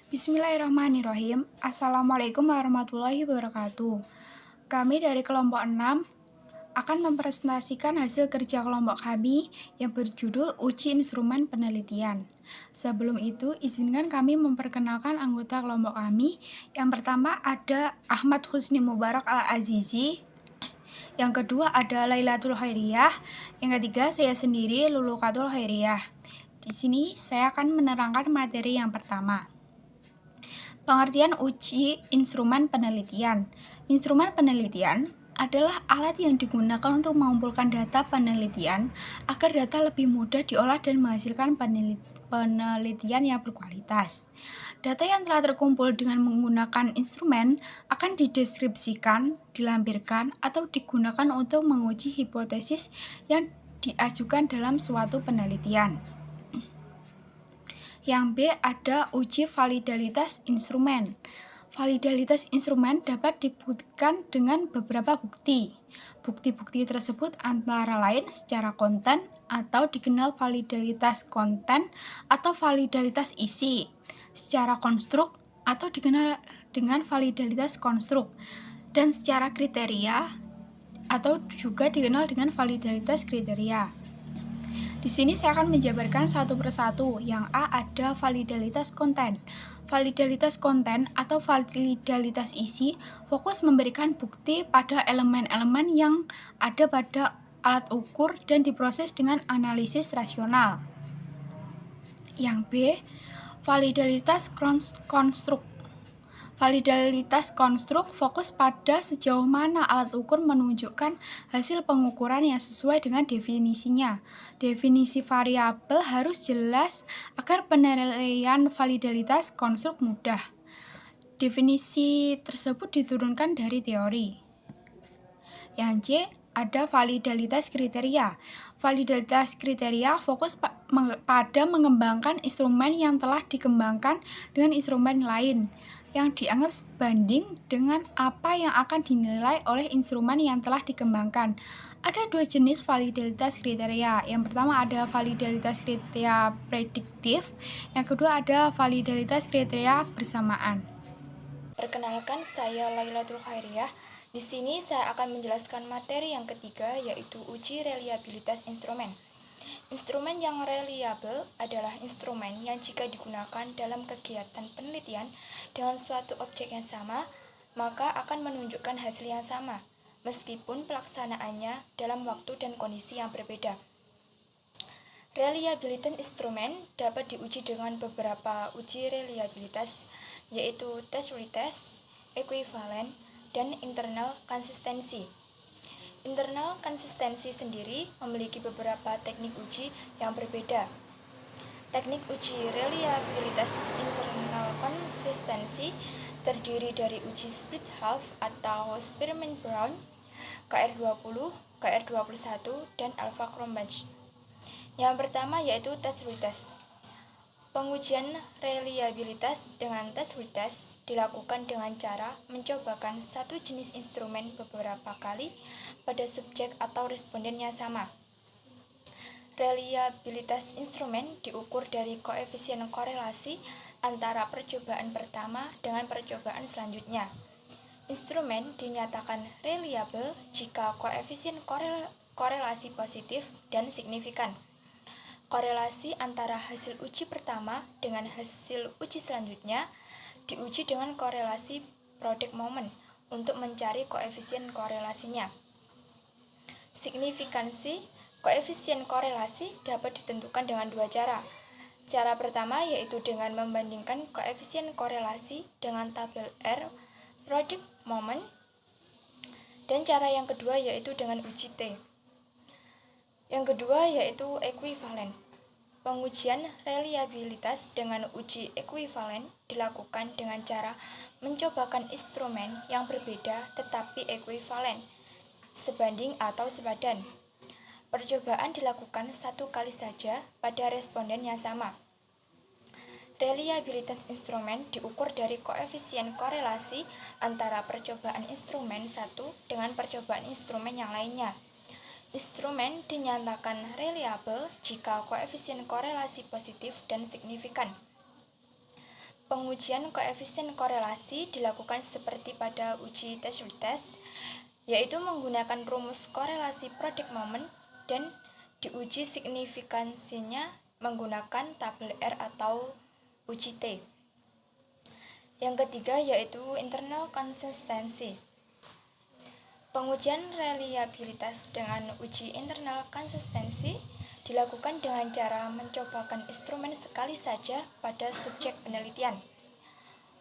Bismillahirrahmanirrahim. Assalamualaikum warahmatullahi wabarakatuh. Kami dari kelompok 6 akan mempresentasikan hasil kerja kelompok kami yang berjudul Uji Instrumen Penelitian. Sebelum itu, izinkan kami memperkenalkan anggota kelompok kami. Yang pertama ada Ahmad Husni Mubarak Al-Azizi. Yang kedua ada Lailatul Khairiyah. Yang ketiga saya sendiri, Lulukatul Khairiyah. Di sini saya akan menerangkan materi yang pertama. Pengertian uji instrumen penelitian. Instrumen penelitian adalah alat yang digunakan untuk mengumpulkan data penelitian agar data lebih mudah diolah dan menghasilkan penelitian yang berkualitas. Data yang telah terkumpul dengan menggunakan instrumen akan dideskripsikan, dilampirkan, atau digunakan untuk menguji hipotesis yang diajukan dalam suatu penelitian. Yang B ada uji validalitas instrumen. Validalitas instrumen dapat dibuktikan dengan beberapa bukti. Bukti-bukti tersebut antara lain secara konten atau dikenal validalitas konten atau validalitas isi, secara konstruk atau dikenal dengan validalitas konstruk, dan secara kriteria atau juga dikenal dengan validalitas kriteria. Di sini saya akan menjabarkan satu persatu. Yang A ada validalitas konten. Validalitas konten atau validalitas isi fokus memberikan bukti pada elemen-elemen yang ada pada alat ukur dan diproses dengan analisis rasional. Yang B, validalitas konstruk. Validalitas konstruk fokus pada sejauh mana alat ukur menunjukkan hasil pengukuran yang sesuai dengan definisinya. Definisi variabel harus jelas agar penilaian validalitas konstruk mudah. Definisi tersebut diturunkan dari teori. Yang C ada validalitas kriteria. Validalitas kriteria fokus pada mengembangkan instrumen yang telah dikembangkan dengan instrumen lain yang dianggap sebanding dengan apa yang akan dinilai oleh instrumen yang telah dikembangkan. Ada dua jenis validalitas kriteria. Yang pertama ada validalitas kriteria prediktif, yang kedua ada validalitas kriteria bersamaan. Perkenalkan, saya Lailatul Khairiyah. Di sini saya akan menjelaskan materi yang ketiga, yaitu uji reliabilitas instrumen. Instrumen yang reliable adalah instrumen yang jika digunakan dalam kegiatan penelitian dengan suatu objek yang sama, maka akan menunjukkan hasil yang sama, meskipun pelaksanaannya dalam waktu dan kondisi yang berbeda. Reliabilitas instrumen dapat diuji dengan beberapa uji reliabilitas, yaitu test retest, ekuivalen, dan internal konsistensi. Internal konsistensi sendiri memiliki beberapa teknik uji yang berbeda. Teknik uji reliabilitas internal konsistensi terdiri dari uji split half atau Spearman-Brown, KR20, KR21, dan Alpha-Cronbach. Yang pertama yaitu test retest. Pengujian reliabilitas dengan test retest dilakukan dengan cara mencobakan satu jenis instrumen beberapa kali pada subjek atau responden yang sama. Reliabilitas instrumen diukur dari koefisien korelasi antara percobaan pertama dengan percobaan selanjutnya. Instrumen dinyatakan reliable jika koefisien korelasi positif dan signifikan. Korelasi antara hasil uji pertama dengan hasil uji selanjutnya diuji dengan korelasi product moment untuk mencari koefisien korelasinya. Signifikansi koefisien korelasi dapat ditentukan dengan dua cara. Cara pertama yaitu dengan membandingkan koefisien korelasi dengan tabel R product moment, dan cara yang kedua yaitu dengan uji T. Yang kedua yaitu ekuivalen. Pengujian reliabilitas dengan uji ekuivalen dilakukan dengan cara mencobakan instrumen yang berbeda tetapi ekuivalen, sebanding atau sepadan. Percobaan dilakukan satu kali saja pada responden yang sama. Reliabilitas instrumen diukur dari koefisien korelasi antara percobaan instrumen satu dengan percobaan instrumen yang lainnya. Instrumen dinyatakan reliable jika koefisien korelasi positif dan signifikan. Pengujian koefisien korelasi dilakukan seperti pada uji tes retest, yaitu menggunakan rumus korelasi product moment dan diuji signifikansinya menggunakan tabel R atau uji T. Yang ketiga yaitu internal consistency. Pengujian reliabilitas dengan uji internal consistency dilakukan dengan cara mencobakan instrumen sekali saja pada subjek penelitian.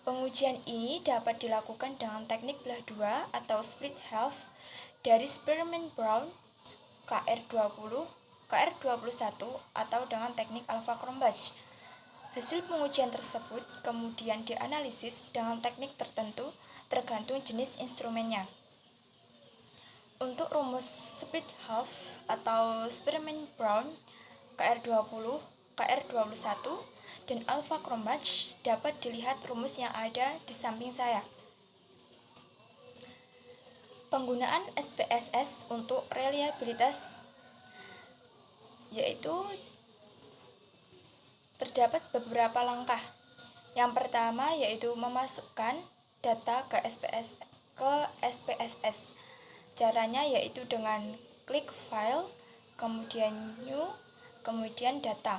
Pengujian ini dapat dilakukan dengan teknik belah dua atau split half dari Spearman Brown, KR20, KR21 atau dengan teknik alpha Cronbach. Hasil pengujian tersebut kemudian dianalisis dengan teknik tertentu tergantung jenis instrumennya. Untuk rumus split half atau Spearman Brown, KR20, KR21, dan alpha Cronbach dapat dilihat rumus yang ada di samping saya. Penggunaan SPSS untuk reliabilitas yaitu terdapat beberapa langkah. Yang pertama yaitu memasukkan data ke SPSS. Caranya yaitu dengan klik file, kemudian new, kemudian data.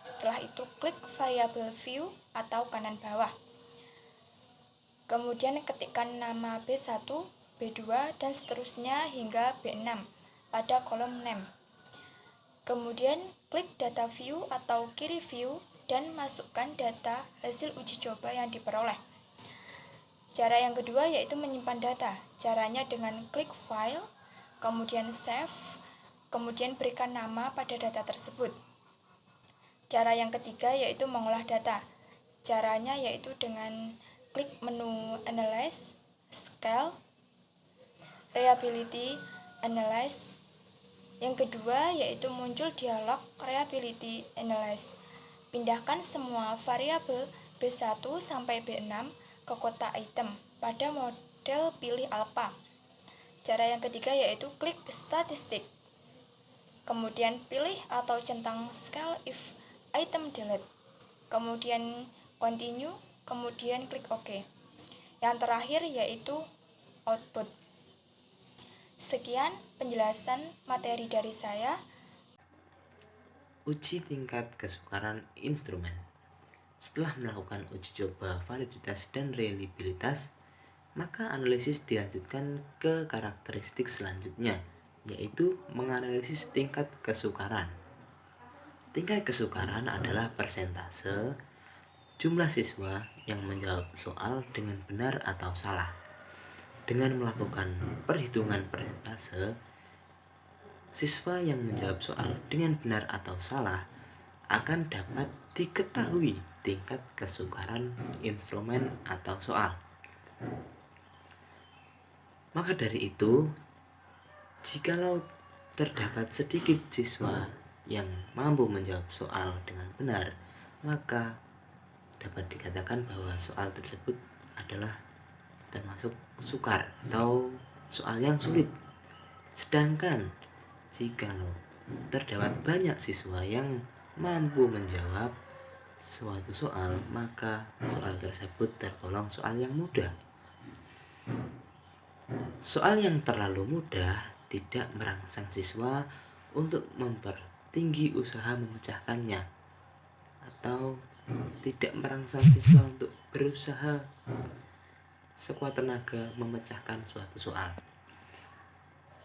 Setelah itu klik variable view atau kanan bawah. Kemudian ketikkan nama B1, B2, dan seterusnya hingga B6 pada kolom name. Kemudian klik data view atau kiri view dan masukkan data hasil uji coba yang diperoleh. Cara yang kedua yaitu menyimpan data. Caranya dengan klik file, kemudian save, kemudian berikan nama pada data tersebut. Cara yang ketiga yaitu mengolah data. Caranya yaitu dengan klik menu Analyze, Scale, Reliability, Analyze. Yang kedua yaitu muncul dialog Reliability Analyze. Pindahkan semua variabel B1 sampai B6 ke kotak item pada model pilih alpha. Cara yang ketiga yaitu klik statistik. Kemudian pilih atau centang scale if item delete. Kemudian continue, kemudian klik OK. Yang terakhir yaitu output. Sekian penjelasan materi dari saya. Uji tingkat kesukaran instrumen. Setelah melakukan uji coba validitas dan reliabilitas, maka analisis dilanjutkan ke karakteristik selanjutnya, yaitu menganalisis tingkat kesukaran. Tingkat kesukaran adalah persentase jumlah siswa yang menjawab soal dengan benar atau salah. Dengan melakukan perhitungan persentase, siswa yang menjawab soal dengan benar atau salah akan dapat diketahui tingkat kesukaran instrumen atau soal. Maka dari itu, jikalau terdapat sedikit siswa yang mampu menjawab soal dengan benar, maka dapat dikatakan bahwa soal tersebut adalah termasuk sukar atau soal yang sulit. Sedangkan jikalau terdapat banyak siswa yang mampu menjawab suatu soal, maka soal tersebut tergolong soal yang mudah. Soal yang terlalu mudah tidak merangsang siswa untuk mempertinggi usaha memecahkannya, atau tidak merangsang siswa untuk berusaha sekuat tenaga memecahkan suatu soal.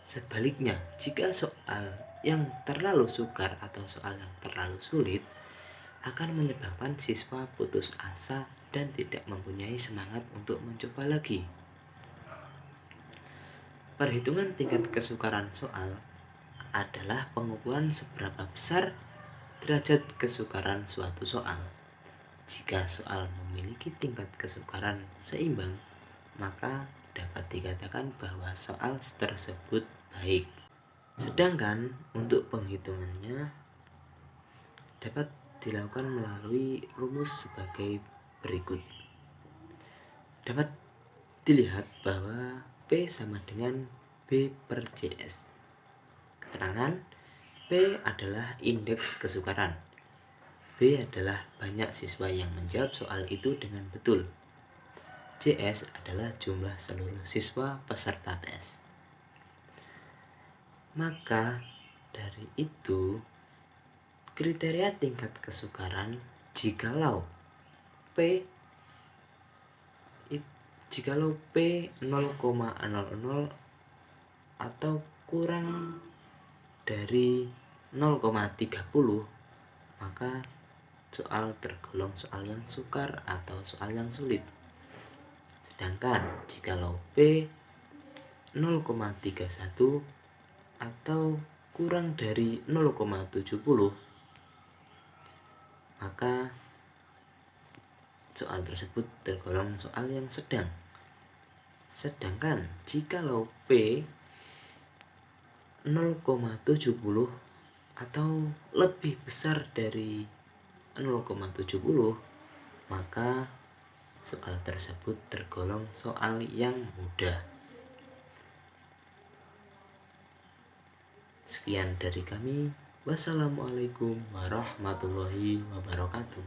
Sebaliknya, jika soal yang terlalu sukar atau soal yang terlalu sulit akan menyebabkan siswa putus asa dan tidak mempunyai semangat untuk mencoba lagi. Perhitungan tingkat kesukaran soal adalah pengukuran seberapa besar derajat kesukaran suatu soal. Jika soal memiliki tingkat kesukaran seimbang, maka dapat dikatakan bahwa soal tersebut baik. Sedangkan untuk penghitungannya dapat dilakukan melalui rumus sebagai berikut. Dapat dilihat bahwa P sama dengan B per CS. Keterangan P adalah indeks kesukaran. B adalah banyak siswa yang menjawab soal itu dengan betul. JS adalah jumlah seluruh siswa peserta tes. Maka dari itu, kriteria tingkat kesukaran jikalau P 0,00 atau kurang dari 0,30, maka soal tergolong soal yang sukar atau soal yang sulit. Sedangkan jikalau P 0,31 atau kurang dari 0,70, maka soal tersebut tergolong soal yang sedang. Sedangkan jikalau P 0,70 atau lebih besar dari 0,70, maka soal tersebut tergolong soal yang mudah. Sekian dari kami. Wassalamualaikum warahmatullahi wabarakatuh.